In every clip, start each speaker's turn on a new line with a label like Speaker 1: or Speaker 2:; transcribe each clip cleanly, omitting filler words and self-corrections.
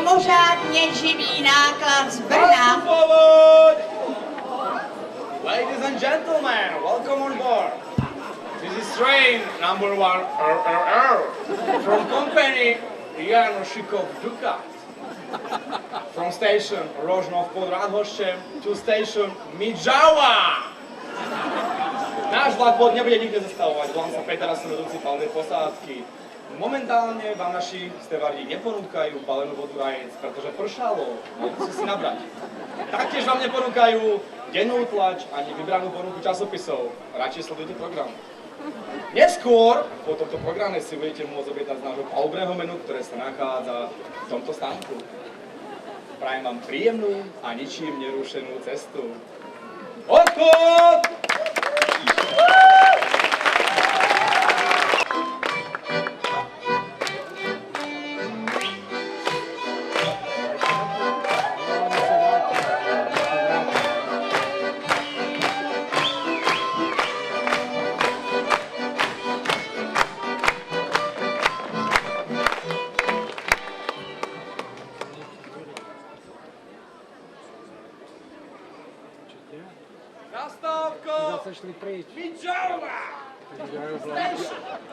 Speaker 1: mimořádně živý náklad z Brna.
Speaker 2: Ladies and gentlemen, welcome on board. This is train number 1 from company JANOSIKOV DUKAT. From station Roznov pod RADHOSTEM to station Midžava. Náš vlak nebude nikde zastavovať, volám sa Peter a som vedúci palubnej posádky. Momentálne vám naši stevardi neponúkajú balenú vodu Rajec, pretože pršalo, môžete si nabrať. Taktiež vám neponúkajú dennú tlač ani vybranú ponuku časopisov. Radšej sledujte program. Neskôr po tomto programe si budete môcť objednať z nášho palubného menu, ktoré sa nachádza v tomto stánku. Prajem vám príjemnú a ničím nerušenú cestu. Odchod! Zastávko!
Speaker 3: Zase šli pryč.
Speaker 2: Midžava! Station!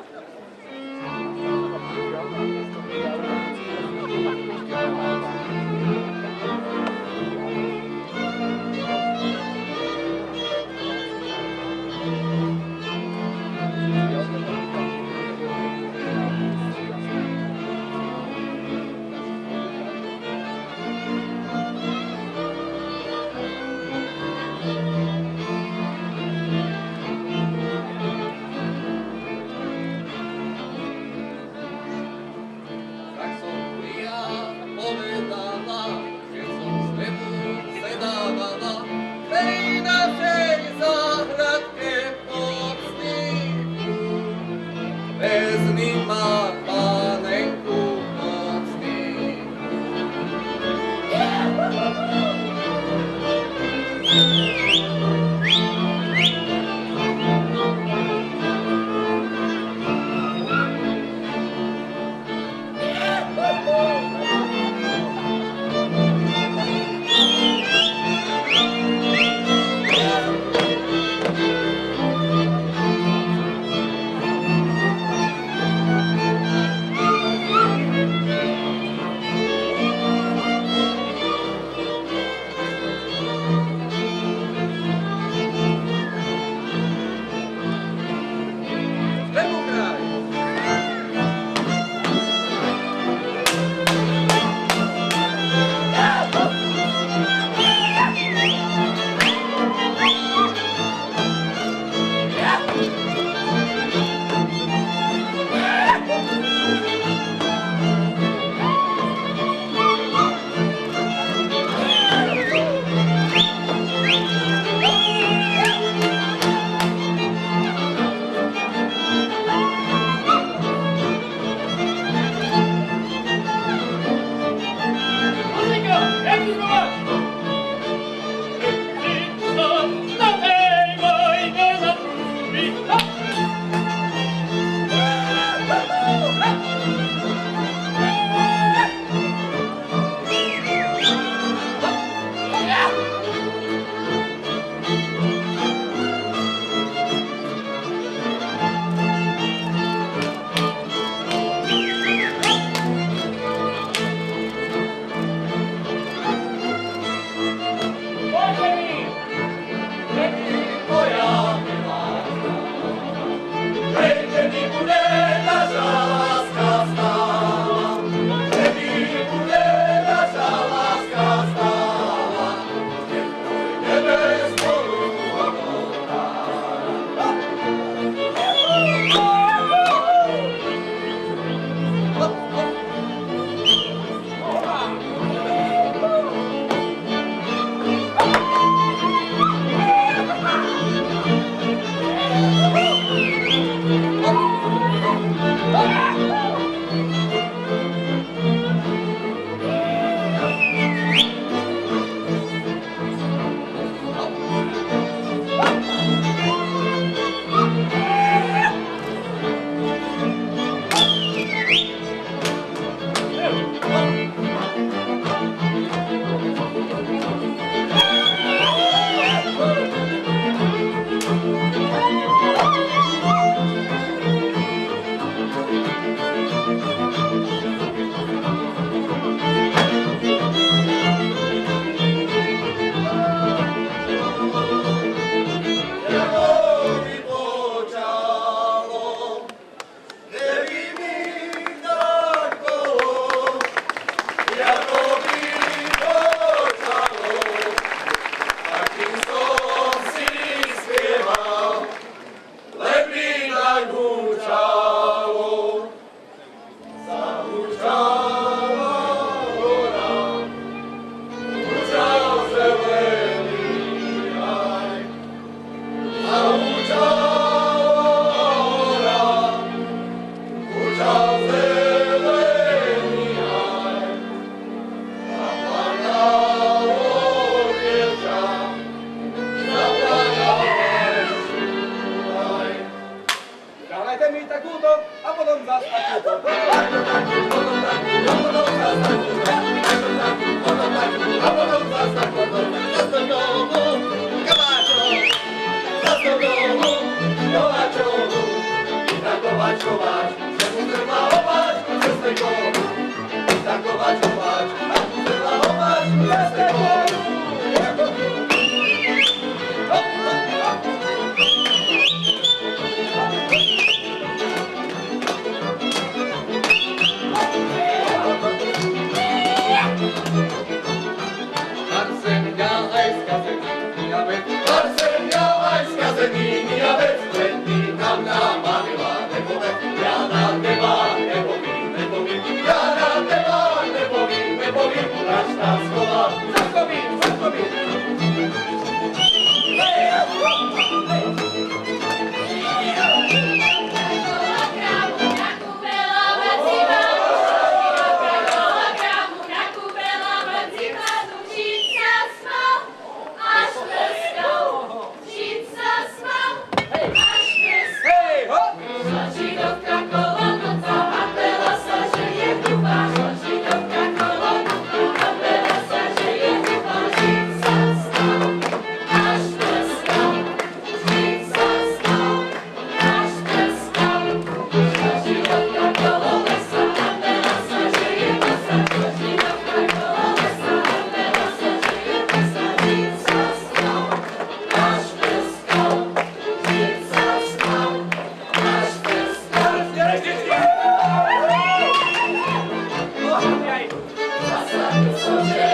Speaker 3: Marcel měl aj zkazený a vec, Marcel měl aj zkazený a vec, letí nám namanila nepoved, já na teba nepovím, já na teba nepovím, až nás schová, zachovím.
Speaker 4: Yeah.